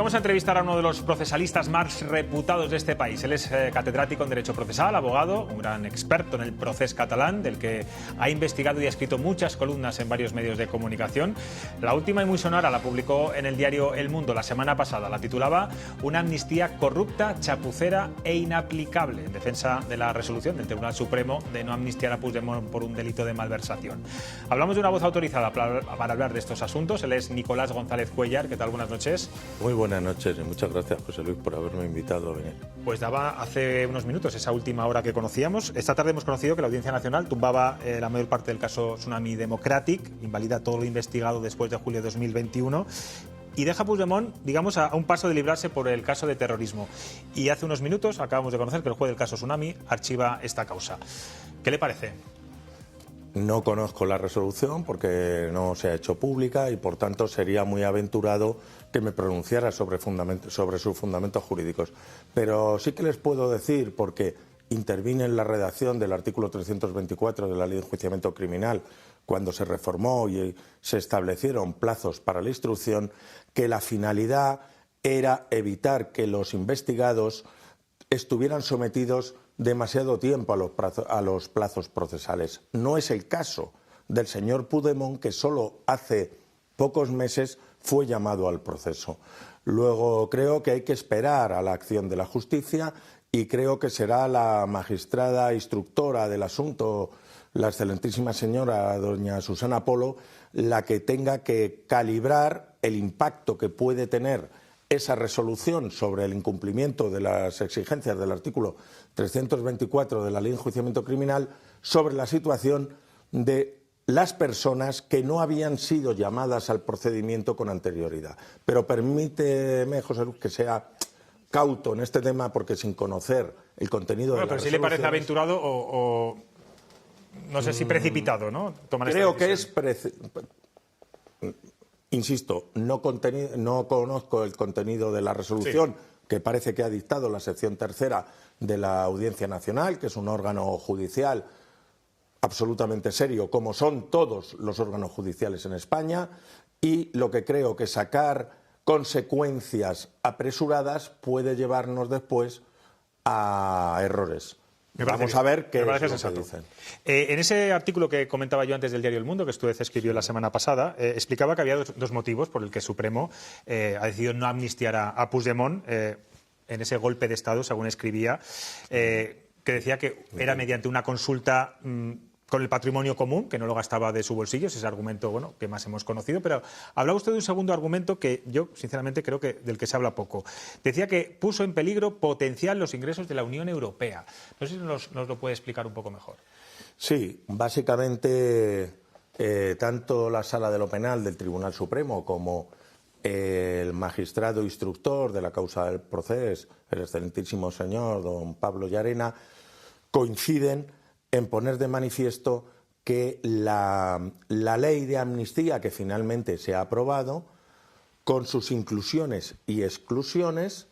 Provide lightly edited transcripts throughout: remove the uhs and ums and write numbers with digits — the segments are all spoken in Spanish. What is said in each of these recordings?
Vamos a entrevistar a uno de los procesalistas más reputados de este país. Él es catedrático en Derecho Procesal, abogado, un gran experto en el procés catalán, del que ha investigado y ha escrito muchas columnas en varios medios de comunicación. La última y muy sonora la publicó en el diario El Mundo la semana pasada. La titulaba "Una amnistía corrupta, chapucera e inaplicable", en defensa de la resolución del Tribunal Supremo de no amnistiar a Puigdemont por un delito de malversación. Hablamos de una voz autorizada para hablar de estos asuntos. Él es Nicolás González Cuéllar. ¿Qué tal? Buenas noches. Muy buenas noches y muchas gracias, José Luis, por haberme invitado a venir. Pues daba hace unos minutos esa última hora que conocíamos. Esta tarde hemos conocido que la Audiencia Nacional tumbaba la mayor parte del caso Tsunami Democratic, invalida todo lo investigado después de julio de 2021 y deja a Puigdemont, digamos, a un paso de librarse por el caso de terrorismo. Y hace unos minutos acabamos de conocer que el juez del caso Tsunami archiva esta causa. ¿Qué le parece? No conozco la resolución porque no se ha hecho pública y por tanto sería muy aventurado que me pronunciara sobre sus fundamentos jurídicos. Pero sí que les puedo decir, porque intervine en la redacción del artículo 324 de la Ley de Enjuiciamiento Criminal cuando se reformó y se establecieron plazos para la instrucción, que la finalidad era evitar que los investigados estuvieran sometidos demasiado tiempo a los plazos procesales. No es el caso del señor Puigdemont, que solo hace pocos meses fue llamado al proceso. Luego creo que hay que esperar a la acción de la justicia y creo que será la magistrada instructora del asunto, la excelentísima señora doña Susana Polo, la que tenga que calibrar el impacto que puede tener esa resolución sobre el incumplimiento de las exigencias del artículo 324 de la Ley de Enjuiciamiento Criminal sobre la situación de las personas que no habían sido llamadas al procedimiento con anterioridad. Pero permíteme, José Luis, que sea cauto en este tema, porque sin conocer el contenido de la resolución... Pero si le parece aventurado o no sé si precipitado, ¿no? Tomar esta creo que decisión. Insisto, no conozco el contenido de la resolución que parece que ha dictado la sección tercera de la Audiencia Nacional, que es un órgano judicial absolutamente serio, como son todos los órganos judiciales en España, y lo que creo que sacar consecuencias apresuradas puede llevarnos después a errores. Vamos a ver qué es lo que dicen. En ese artículo que comentaba yo antes del diario El Mundo, que usted escribió la semana pasada, explicaba que había dos motivos por el que el Supremo ha decidido no amnistiar a Puigdemont en ese golpe de Estado, según escribía, que decía que era mediante una consulta con el patrimonio común, que no lo gastaba de su bolsillo, ese argumento que más hemos conocido, pero hablaba usted de un segundo argumento que yo, sinceramente, creo que del que se habla poco. Decía que puso en peligro potencial los ingresos de la Unión Europea. No sé si nos lo puede explicar un poco mejor. Sí, básicamente tanto la Sala de lo Penal del Tribunal Supremo como el magistrado instructor de la causa del procés, el excelentísimo señor don Pablo Llarena, coinciden en poner de manifiesto que la ley de amnistía que finalmente se ha aprobado, con sus inclusiones y exclusiones,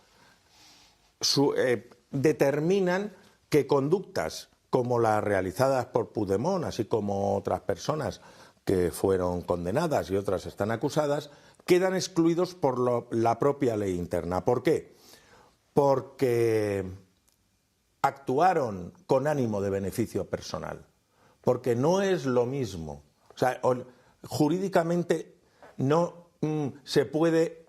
determinan que conductas como las realizadas por Puigdemont, así como otras personas que fueron condenadas y otras están acusadas, quedan excluidos por la propia ley interna. ¿Por qué? Porque actuaron con ánimo de beneficio personal, porque no es lo mismo. O sea, jurídicamente no se puede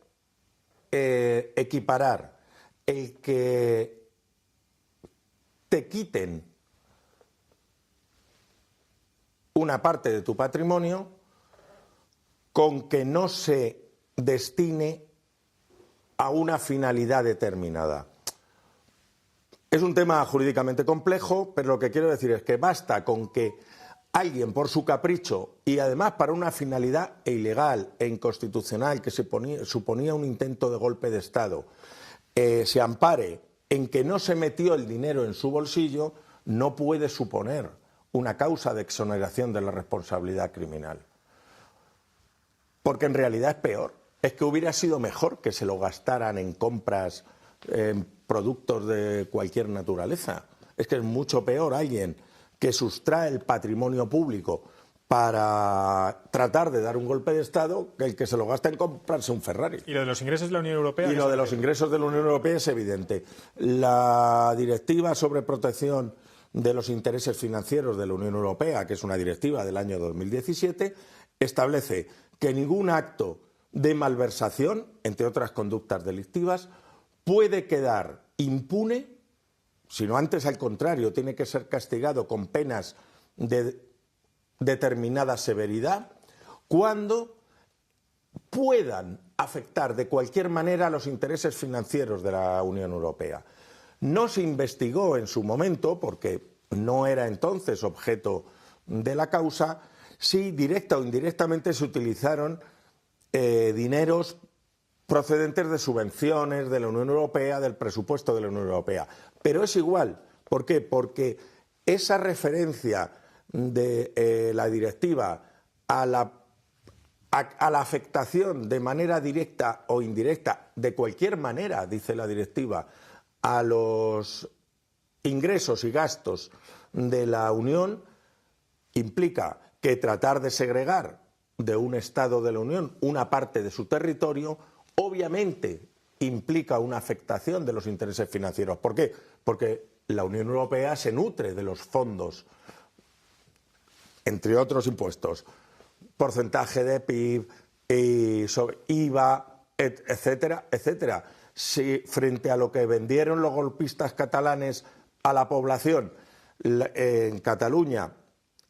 equiparar el que te quiten una parte de tu patrimonio con que no se destine a una finalidad determinada. Es un tema jurídicamente complejo, pero lo que quiero decir es que basta con que alguien, por su capricho y además para una finalidad ilegal e inconstitucional que suponía un intento de golpe de Estado, se ampare en que no se metió el dinero en su bolsillo, no puede suponer una causa de exoneración de la responsabilidad criminal. Porque en realidad es peor. Es que hubiera sido mejor que se lo gastaran en compras, productos de cualquier naturaleza. Es que es mucho peor alguien que sustrae el patrimonio público para tratar de dar un golpe de Estado que el que se lo gasta en comprarse un Ferrari. ¿Y lo de los ingresos de la Unión Europea? Y lo de los ingresos de la Unión Europea es evidente. La directiva sobre protección de los intereses financieros de la Unión Europea, que es una directiva del año 2017, establece que ningún acto de malversación, entre otras conductas delictivas, puede quedar impune, sino antes al contrario, tiene que ser castigado con penas de determinada severidad, cuando puedan afectar de cualquier manera a los intereses financieros de la Unión Europea. No se investigó en su momento, porque no era entonces objeto de la causa, si directa o indirectamente se utilizaron dineros procedentes de subvenciones de la Unión Europea, del presupuesto de la Unión Europea. Pero es igual. ¿Por qué? Porque esa referencia de la directiva a la afectación de manera directa o indirecta, de cualquier manera, dice la directiva, a los ingresos y gastos de la Unión, implica que tratar de segregar de un Estado de la Unión una parte de su territorio, obviamente implica una afectación de los intereses financieros. ¿Por qué? Porque la Unión Europea se nutre de los fondos, entre otros impuestos, porcentaje de PIB, y sobre IVA, etcétera, etcétera. Si frente a lo que vendieron los golpistas catalanes a la población en Cataluña,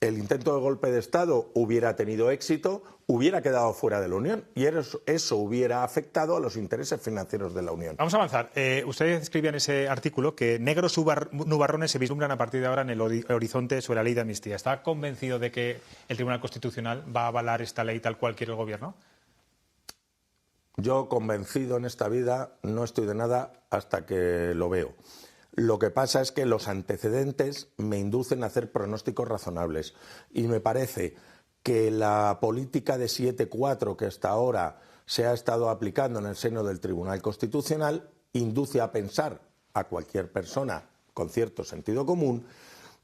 el intento de golpe de Estado hubiera tenido éxito, hubiera quedado fuera de la Unión y eso hubiera afectado a los intereses financieros de la Unión. Vamos a avanzar. Usted escribía en ese artículo que negros nubarrones se vislumbran a partir de ahora en el horizonte sobre la ley de amnistía. ¿Está convencido de que el Tribunal Constitucional va a avalar esta ley tal cual quiere el Gobierno? Yo, convencido en esta vida, no estoy de nada hasta que lo veo. Lo que pasa es que los antecedentes me inducen a hacer pronósticos razonables y me parece que la política de 7-4 que hasta ahora se ha estado aplicando en el seno del Tribunal Constitucional induce a pensar a cualquier persona con cierto sentido común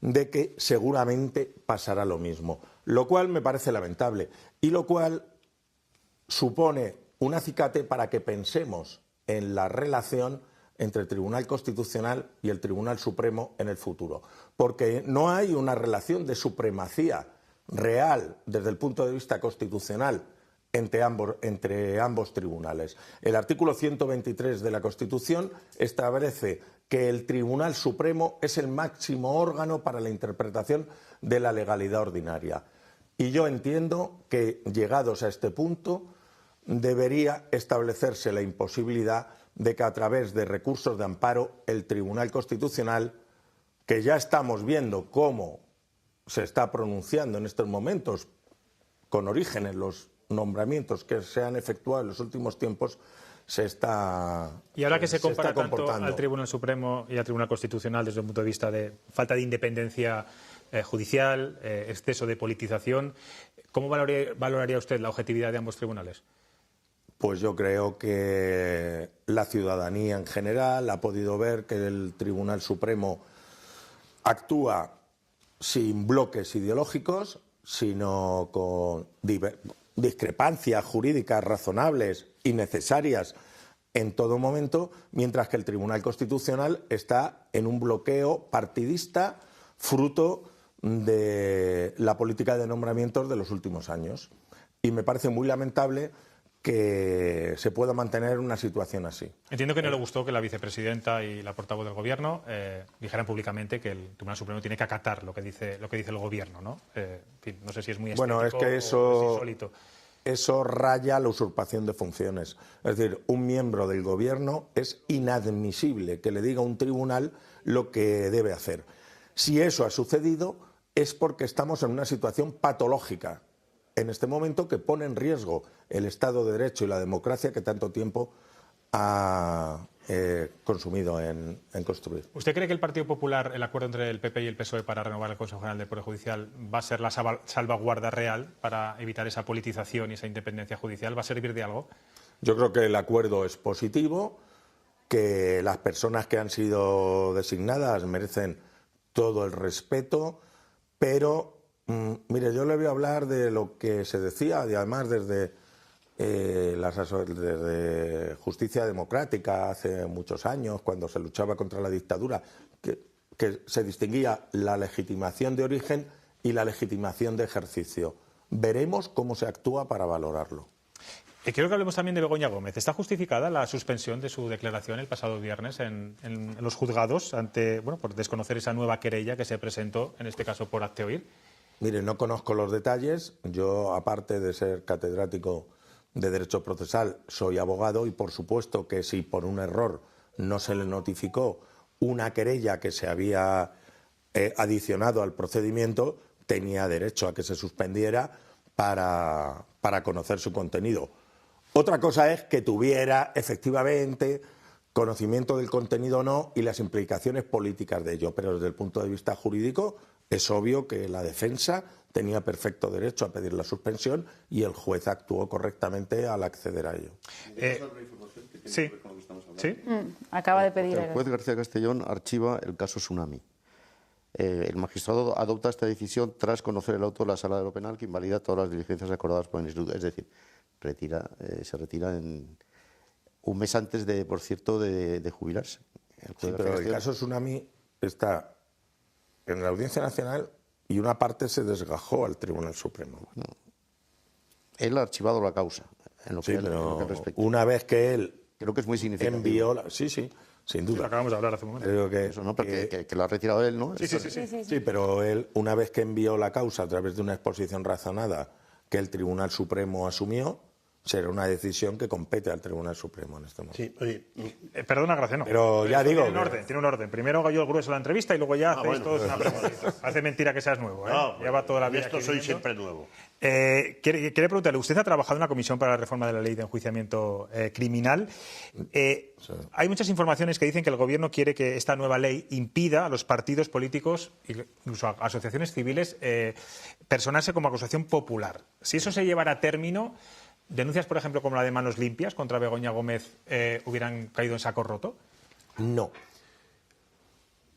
de que seguramente pasará lo mismo, lo cual me parece lamentable y lo cual supone un acicate para que pensemos en la relación entre el Tribunal Constitucional y el Tribunal Supremo en el futuro, porque no hay una relación de supremacía real desde el punto de vista constitucional entre ambos tribunales. El artículo 123 de la Constitución establece que el Tribunal Supremo es el máximo órgano para la interpretación de la legalidad ordinaria. Y yo entiendo que, llegados a este punto, debería establecerse la imposibilidad de que a través de recursos de amparo el Tribunal Constitucional, que ya estamos viendo cómo se está pronunciando en estos momentos, con origen en los nombramientos que se han efectuado en los últimos tiempos, se está Y ahora que se compara tanto al Tribunal Supremo y al Tribunal Constitucional desde el punto de vista de falta de independencia judicial, exceso de politización, ¿cómo valoraría usted la objetividad de ambos tribunales? Pues yo creo que la ciudadanía en general ha podido ver que el Tribunal Supremo actúa sin bloques ideológicos, sino con discrepancias jurídicas razonables y necesarias en todo momento, mientras que el Tribunal Constitucional está en un bloqueo partidista fruto de la política de nombramientos de los últimos años. Y me parece muy lamentable que se pueda mantener una situación así. Entiendo que no le gustó que la vicepresidenta y la portavoz del Gobierno dijeran públicamente que el Tribunal Supremo tiene que acatar lo que dice el Gobierno, ¿no? En fin, no sé si es muy estético bueno, es que o es insólito. Eso raya la usurpación de funciones. Es decir, un miembro del Gobierno es inadmisible que le diga a un tribunal lo que debe hacer. Si eso ha sucedido es porque estamos en una situación patológica en este momento que pone en riesgo el Estado de Derecho y la democracia que tanto tiempo ha consumido en construir. ¿Usted cree que el Partido Popular, el acuerdo entre el PP y el PSOE para renovar el Consejo General del Poder Judicial, va a ser la salvaguarda real para evitar esa politización y esa independencia judicial? ¿Va a servir de algo? Yo creo que el acuerdo es positivo, que las personas que han sido designadas merecen todo el respeto, pero Mire, yo le voy a hablar de lo que se decía, y además desde Justicia Democrática hace muchos años, cuando se luchaba contra la dictadura, que se distinguía la legitimación de origen y la legitimación de ejercicio. Veremos cómo se actúa para valorarlo. Quiero que hablemos también de Begoña Gómez. ¿Está justificada la suspensión de su declaración el pasado viernes en los juzgados por desconocer esa nueva querella que se presentó, en este caso por hazte oír? Mire, no conozco los detalles. Yo, aparte de ser catedrático de Derecho Procesal, soy abogado y, por supuesto, que si por un error no se le notificó una querella que se había adicionado al procedimiento, tenía derecho a que se suspendiera para conocer su contenido. Otra cosa es que tuviera efectivamente conocimiento del contenido o no y las implicaciones políticas de ello, pero desde el punto de vista jurídico es obvio que la defensa tenía perfecto derecho a pedir la suspensión y el juez actuó correctamente al acceder a ello. Sí. ¿Sí? Acaba de pedir. El juez García Castellón archiva el caso Tsunami. El magistrado adopta esta decisión tras conocer el auto de la Sala de lo Penal que invalida todas las diligencias acordadas por el Instituto. Es decir, se retira un mes antes, por cierto, de jubilarse. Pero el caso Tsunami está en la Audiencia Nacional y una parte se desgajó al Tribunal Supremo. Bueno, él ha archivado la causa. En lo que respecta. Una vez que él creo que es muy significativo. envió... Sí, sin duda. Lo acabamos de hablar hace un momento. Creo que, eso, ¿no? Que lo ha retirado él, ¿no? Sí, pero él, una vez que envió la causa a través de una exposición razonada que el Tribunal Supremo asumió, será una decisión que compete al Tribunal Supremo en este momento. Sí, oye, perdona, Graciano. Pero ya digo... Tiene un orden. Primero hago yo el grueso de la entrevista y luego ya hacéis todos una preguntita. Hace mentira que seas nuevo, ¿eh? no, Lleva toda la vida esto aquí soy viviendo. siempre nuevo. Quería preguntarle, usted ha trabajado en la Comisión para la Reforma de la Ley de Enjuiciamiento Criminal. Hay muchas informaciones que dicen que el Gobierno quiere que esta nueva ley impida a los partidos políticos, incluso a asociaciones civiles, personarse como acusación popular. Si eso se llevara a término, ¿denuncias, por ejemplo, como la de Manos Limpias contra Begoña Gómez hubieran caído en saco roto? No.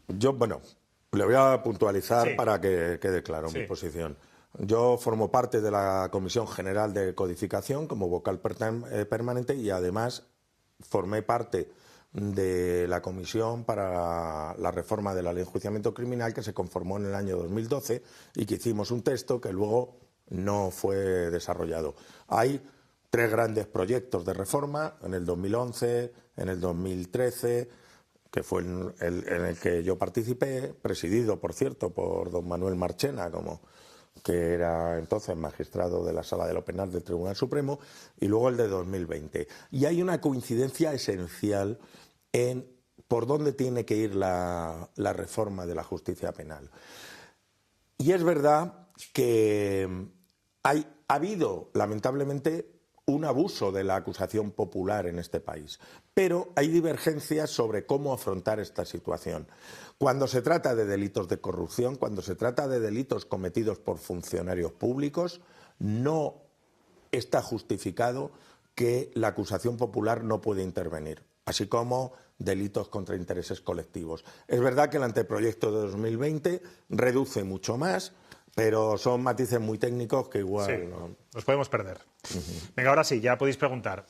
Yo, le voy a puntualizar para que quede claro mi posición. Yo formo parte de la Comisión General de Codificación como vocal permanente y además formé parte de la Comisión para la Reforma de la Ley de Enjuiciamiento Criminal que se conformó en el año 2012 y que hicimos un texto que luego no fue desarrollado. Hay 3 grandes proyectos de reforma en el 2011, en el 2013, que fue en el que yo participé, presidido, por cierto, por don Manuel Marchena, que era entonces magistrado de la Sala de lo Penal del Tribunal Supremo, y luego el de 2020. Y hay una coincidencia esencial en por dónde tiene que ir la reforma de la justicia penal. Y es verdad que ha habido, lamentablemente, un abuso de la acusación popular en este país. Pero hay divergencias sobre cómo afrontar esta situación. Cuando se trata de delitos de corrupción, cuando se trata de delitos cometidos por funcionarios públicos, no está justificado que la acusación popular no puede intervenir, así como delitos contra intereses colectivos. Es verdad que el anteproyecto de 2020 reduce mucho más, pero son matices muy técnicos que igual... Los podemos perder. Venga, ahora sí, ya podéis preguntar.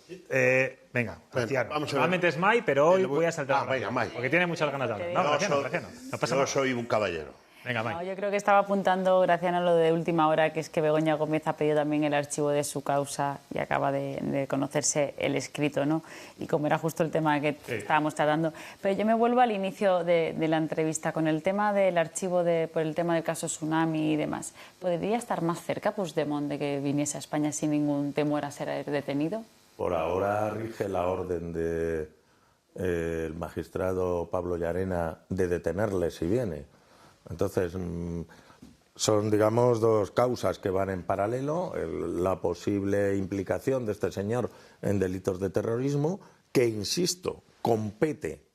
Venga, Graciano. Normalmente es May, pero hoy voy a saltar. Venga, May. Porque tiene muchas ganas de hablar. No, Graciano. No pasa nada. Yo soy un caballero. Venga, May. No, yo creo que estaba apuntando, Graciano, lo de última hora, que es que Begoña Gómez ha pedido también el archivo de su causa y acaba de conocerse el escrito, ¿no? Y como era justo el tema que estábamos tratando. Pero yo me vuelvo al inicio de la entrevista con el tema del archivo por el tema del caso Tsunami y demás. ¿Podría estar más cerca Puigdemont de que viniese a España sin ningún temor a ser detenido? Por ahora rige la orden del magistrado Pablo Llarena de detenerle si viene. Entonces, son, digamos, 2 causas que van en paralelo. La posible implicación de este señor en delitos de terrorismo, que, insisto, compete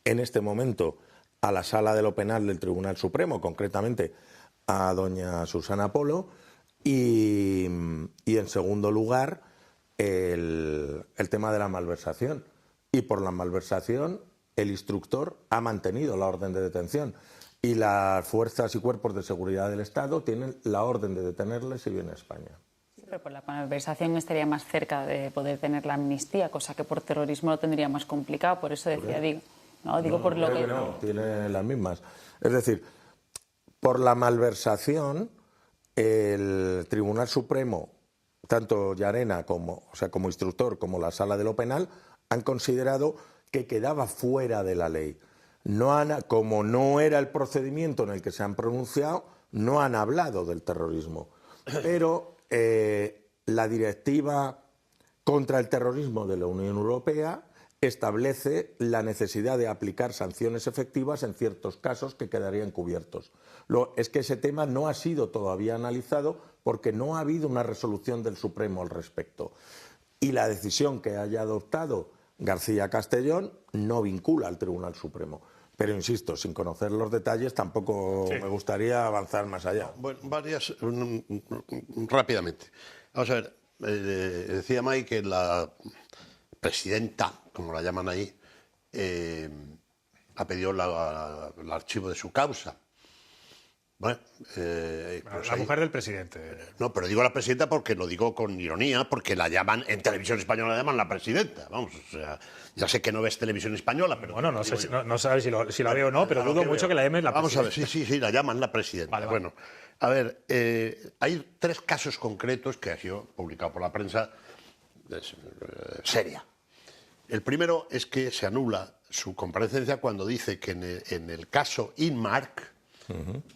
en este momento a la Sala de lo Penal del Tribunal Supremo, concretamente a doña Susana Polo, y en segundo lugar, el tema de la malversación. Y por la malversación, el instructor ha mantenido la orden de detención. y las fuerzas y cuerpos de seguridad del Estado tienen la orden de detenerles si viene a España. Pero por la malversación estaría más cerca de poder tener la amnistía, cosa que por terrorismo lo tendría más complicado, por eso decía, digo. No, digo por lo que... No, tiene las mismas. Es decir, por la malversación, el Tribunal Supremo, tanto Llarena como instructor como la Sala de lo Penal, han considerado que quedaba fuera de la ley. Como no era el procedimiento en el que se han pronunciado, no han hablado del terrorismo. Pero la Directiva contra el Terrorismo de la Unión Europea establece la necesidad de aplicar sanciones efectivas en ciertos casos que quedarían cubiertos. Es que ese tema no ha sido todavía analizado porque no ha habido una resolución del Supremo al respecto. Y la decisión que haya adoptado García Castellón no vincula al Tribunal Supremo. Pero insisto, sin conocer los detalles tampoco me gustaría avanzar más allá. Bueno, rápidamente. Vamos a ver, decía Mike que la presidenta, como la llaman ahí, ha pedido el archivo de su causa. Bueno, la mujer del presidente. No, pero digo la presidenta porque lo digo con ironía, porque la llaman, en Televisión Española la llaman la presidenta. Vamos, o sea, ya sé que no ves Televisión Española, pero... Bueno, no sabes si la veo o no, pero dudo mucho que la llamen la presidenta. Vamos a ver, sí, la llaman la presidenta. Vale. Bueno, a ver, hay 3 casos concretos que ha sido publicado por la prensa seria. El primero es que se anula su comparecencia cuando dice que en el caso Inmark,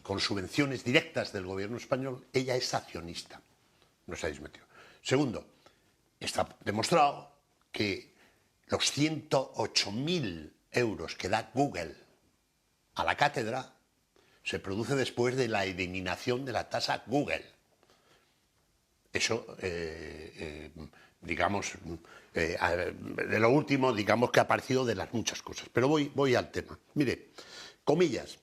con subvenciones directas del gobierno español, ella es accionista. No se ha metido. Segundo, está demostrado que los 108.000 euros que da Google a la cátedra se produce después de la eliminación de la tasa Google. Eso, digamos, de lo último, digamos, que ha aparecido de las muchas cosas. Pero voy al tema. Mire, comillas.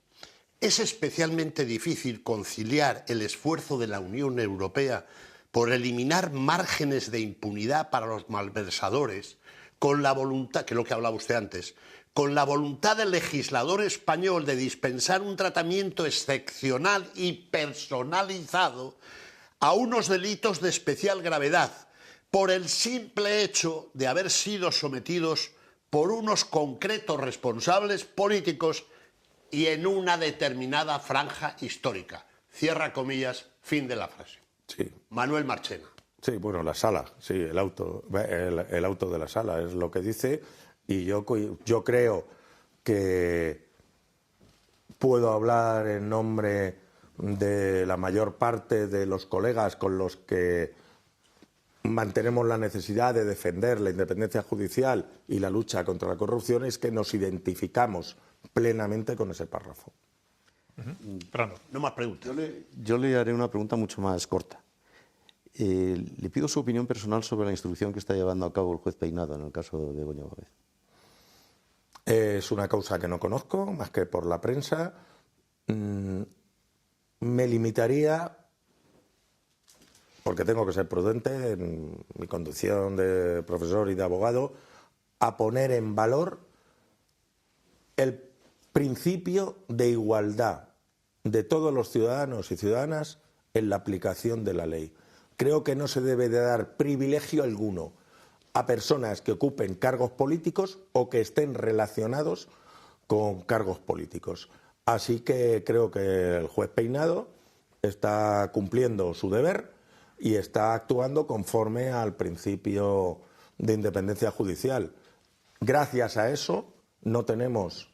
Es especialmente difícil conciliar el esfuerzo de la Unión Europea por eliminar márgenes de impunidad para los malversadores con la voluntad, que es lo que hablaba usted antes, con la voluntad del legislador español de dispensar un tratamiento excepcional y personalizado a unos delitos de especial gravedad por el simple hecho de haber sido sometidos por unos concretos responsables políticos y en una determinada franja histórica. Cierra comillas, fin de la frase. Sí. Manuel Marchena. Sí, bueno, la sala, sí, el auto de la sala es lo que dice, y yo creo que puedo hablar en nombre de la mayor parte de los colegas con los que mantenemos la necesidad de defender la independencia judicial y la lucha contra la corrupción, es que nos identificamos plenamente con ese párrafo. No más preguntas. Yo le haré una pregunta mucho más corta. Le pido su opinión personal sobre la instrucción que está llevando a cabo el juez Peinado en el caso de Begoña Gómez. Es una causa que no conozco, más que por la prensa. Me limitaría, porque tengo que ser prudente en mi condición de profesor y de abogado, a poner en valor el principio de igualdad de todos los ciudadanos y ciudadanas en la aplicación de la ley. Creo que no se debe de dar privilegio alguno a personas que ocupen cargos políticos o que estén relacionados con cargos políticos. Así que creo que el juez Peinado está cumpliendo su deber y está actuando conforme al principio de independencia judicial. Gracias a eso no tenemos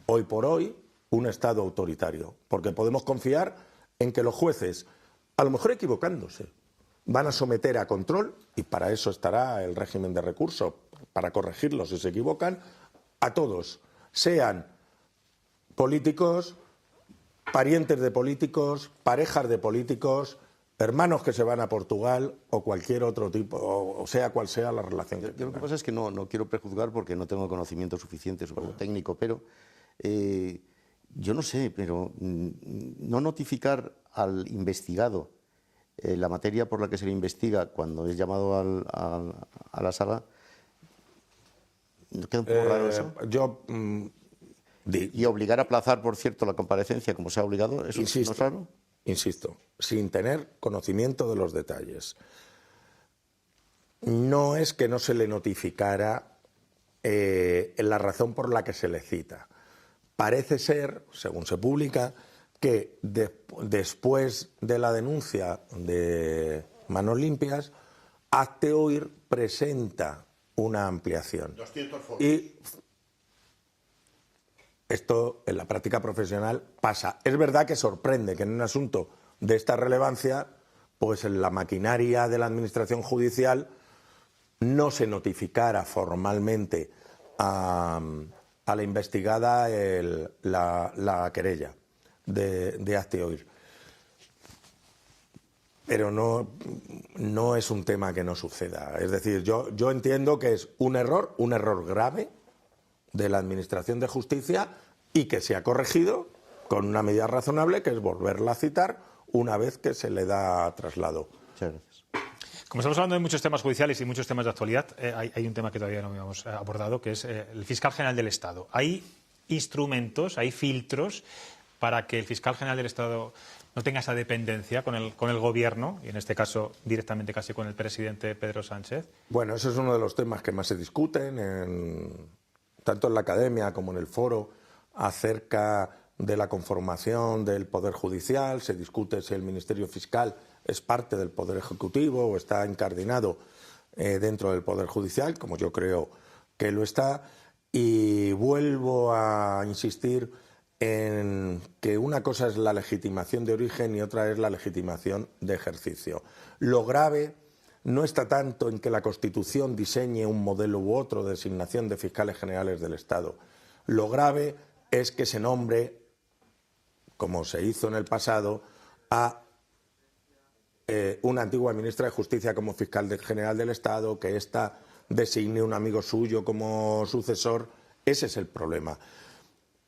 hoy por hoy un Estado autoritario, porque podemos confiar en que los jueces, a lo mejor equivocándose, van a someter a control, y para eso estará el régimen de recursos, para corregirlos si se equivocan, a todos, sean políticos, parientes de políticos, parejas de políticos, hermanos que se van a Portugal o cualquier otro tipo, o sea cual sea la relación. Yo lo que pasa es que no quiero prejuzgar porque no tengo conocimiento suficiente sobre lo técnico, pero yo no sé, pero no notificar al investigado la materia por la que se le investiga cuando es llamado a la sala, ¿no queda un poco raro eso? Y obligar a aplazar, por cierto, la comparecencia, como se ha obligado, ¿eso no es raro? Insisto, sin tener conocimiento de los detalles. No es que no se le notificara la razón por la que se le cita. Parece ser, según se publica, que después de la denuncia de Manos Limpias, Hazte Oír presenta una ampliación. 200 foros. Y esto en la práctica profesional pasa. Es verdad que sorprende que en un asunto de esta relevancia, pues en la maquinaria de la administración judicial no se notificara formalmente a la investigada la querella de Hazte Oír. Pero no es un tema que no suceda. Es decir, yo entiendo que es un error grave de la Administración de Justicia y que se ha corregido con una medida razonable, que es volverla a citar una vez que se le da traslado. Muchas gracias. Como estamos hablando de muchos temas judiciales y muchos temas de actualidad, hay un tema que todavía no habíamos abordado, que es el fiscal general del Estado. ¿Hay instrumentos, hay filtros para que el fiscal general del Estado no tenga esa dependencia con el Gobierno, y en este caso directamente casi con el presidente Pedro Sánchez? Bueno, ese es uno de los temas que más se discuten, tanto en la academia como en el foro, acerca de la conformación del Poder Judicial. Se discute si el Ministerio Fiscal es parte del Poder Ejecutivo o está incardinado dentro del Poder Judicial, como yo creo que lo está. Y vuelvo a insistir en que una cosa es la legitimación de origen y otra es la legitimación de ejercicio. Lo grave no está tanto en que la Constitución diseñe un modelo u otro de designación de fiscales generales del Estado. Lo grave es que se nombre, como se hizo en el pasado, a una antigua ministra de Justicia como fiscal general del Estado, que ésta designe un amigo suyo como sucesor. Ese es el problema.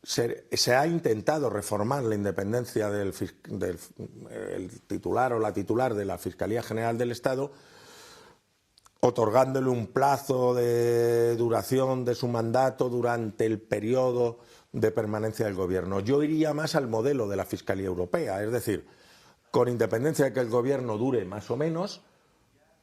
Se ha intentado reformar la independencia del titular o la titular de la Fiscalía General del Estado, otorgándole un plazo de duración de su mandato durante el periodo de permanencia del Gobierno. Yo iría más al modelo de la Fiscalía Europea, es decir, con independencia de que el Gobierno dure más o menos,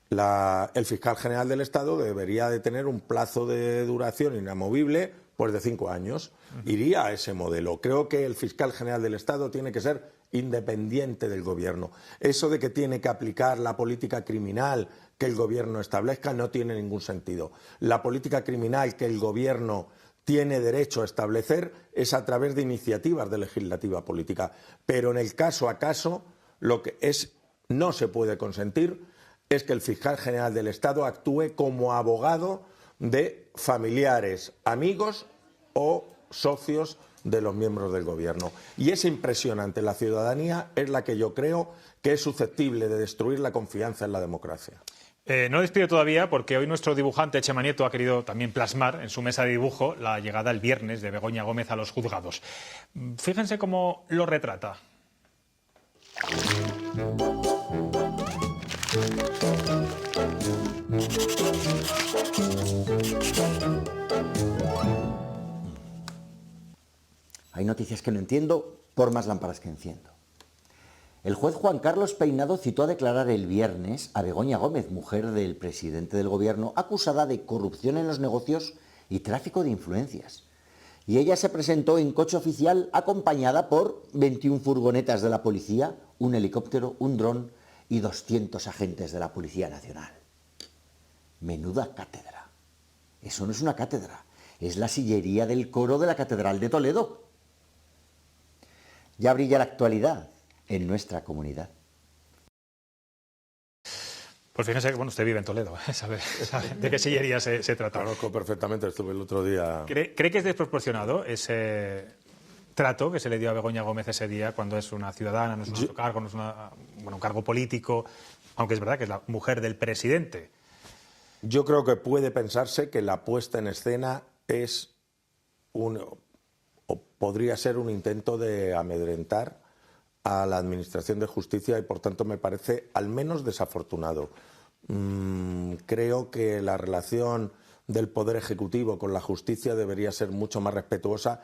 el fiscal general del Estado debería de tener un plazo de duración inamovible, pues de 5 años. Iría a ese modelo. Creo que el fiscal general del Estado tiene que ser independiente del Gobierno. Eso de que tiene que aplicar la política criminal que el Gobierno establezca no tiene ningún sentido. La política criminal que el Gobierno tiene derecho a establecer es a través de iniciativas de legislativa política. Pero en el caso a caso, lo que no se puede consentir es que el fiscal general del Estado actúe como abogado de familiares, amigos o socios de los miembros del Gobierno. Y esa impresión ante la ciudadanía es la que yo creo que es susceptible de destruir la confianza en la democracia. No despido todavía porque hoy nuestro dibujante Chema Nieto ha querido también plasmar en su mesa de dibujo la llegada el viernes de Begoña Gómez a los juzgados. Fíjense cómo lo retrata. Hay noticias que no entiendo, por más lámparas que enciendo. El juez Juan Carlos Peinado citó a declarar el viernes a Begoña Gómez, mujer del presidente del Gobierno, acusada de corrupción en los negocios y tráfico de influencias. Y ella se presentó en coche oficial acompañada por 21 furgonetas de la policía, un helicóptero, un dron y 200 agentes de la Policía Nacional. Menuda cátedra. Eso no es una cátedra, es la sillería del coro de la Catedral de Toledo. Ya brilla la actualidad en nuestra comunidad. Pues fíjense que usted vive en Toledo, ¿sabe de qué sillería se trata? Conozco perfectamente, estuve el otro día. ¿Cree que es desproporcionado ese trato que se le dio a Begoña Gómez ese día cuando es una ciudadana, no es un alto cargo, no es un cargo político, aunque es verdad que es la mujer del presidente? Yo creo que puede pensarse que la puesta en escena es o podría ser un intento de amedrentar a la Administración de Justicia y, por tanto, me parece al menos desafortunado. Creo que la relación del Poder Ejecutivo con la justicia debería ser mucho más respetuosa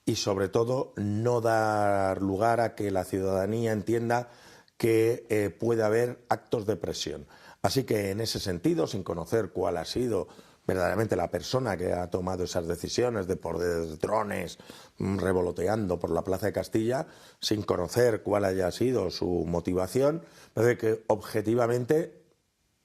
y sobre todo no dar lugar a que la ciudadanía entienda que puede haber actos de presión. Así que en ese sentido, sin conocer cuál ha sido verdaderamente la persona que ha tomado esas decisiones de poner drones revoloteando por la Plaza de Castilla, sin conocer cuál haya sido su motivación, parece que objetivamente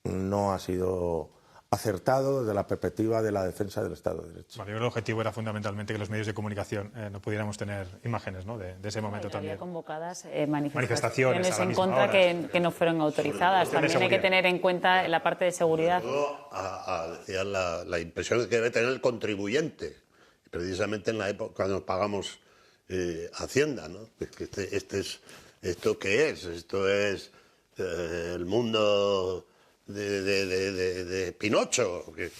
no ha sido acertado desde la perspectiva de la defensa del Estado de Derecho. Bueno, yo creo que el objetivo era fundamentalmente que los medios de comunicación no pudiéramos tener imágenes, ¿no?, de ese momento también. Había convocadas Manifestaciones a la en misma contra hora. que no fueron autorizadas. También hay que tener en cuenta la parte de seguridad. Decía la impresión que debe tener el contribuyente, precisamente en la época cuando pagamos Hacienda, ¿no? ¿Esto qué es? Esto es el mundo de Pinocho,